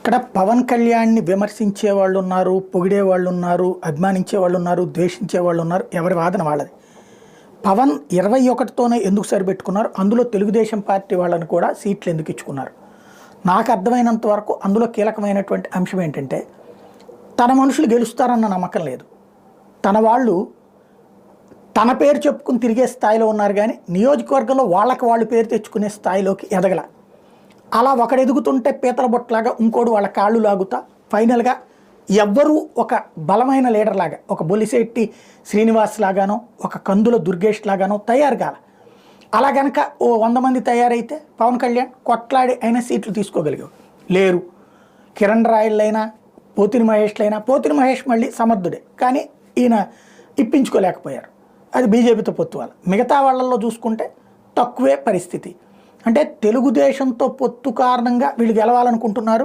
ఇక్కడ పవన్ కళ్యాణ్ని విమర్శించే వాళ్ళు ఉన్నారు, పొగిడే వాళ్ళు ఉన్నారు, అభిమానించే వాళ్ళు ఉన్నారు, ద్వేషించే వాళ్ళు ఉన్నారు. ఎవరి వాదన వాళ్ళది. పవన్ 21తోనే ఎందుకు సరిపెట్టుకున్నారు, అందులో తెలుగుదేశం పార్టీ వాళ్ళని కూడా సీట్లు ఎందుకు ఇచ్చుకున్నారు? నాకు అర్థమైనంత వరకు అందులో కీలకమైనటువంటి అంశం ఏంటంటే, తన మనుషులు గెలుస్తారన్న నమ్మకం లేదు. తన వాళ్ళు తన పేరు చెప్పుకుని తిరిగే స్థాయిలో ఉన్నారు, కానీ నియోజకవర్గంలో వాళ్ళకి వాళ్ళు పేరు తెచ్చుకునే స్థాయిలోకి ఎదగల. అలా ఒకడు ఎదుగుతుంటే పీతల బొట్టలాగా ఇంకోడు వాళ్ళ కాళ్ళు లాగుతా ఫైనల్గా ఎవ్వరూ ఒక బలమైన లీడర్ లాగా, ఒక బొలిశెట్టి శ్రీనివాస్ లాగానో, ఒక కందుల దుర్గేష్ లాగానో తయారు కాల. అలా కనుక ఓ 100 మంది తయారైతే పవన్ కళ్యాణ్ కొట్లాడి అయినా సీట్లు తీసుకోగలిగారు. లేరు. కిరణ్ రాయళ్ళైనా, పోతిని మహేష్లైనా, పోతిని మహేష్ మళ్ళీ సమర్థుడే, కానీ ఈయన ఇప్పించుకోలేకపోయారు. అది బీజేపీతో పొత్తు వల్ల. మిగతా వాళ్ళల్లో చూసుకుంటే తక్కువే పరిస్థితి. అంటే తెలుగుదేశంతో పొత్తు కారణంగా వీళ్ళు గెలవాలనుకుంటున్నారు.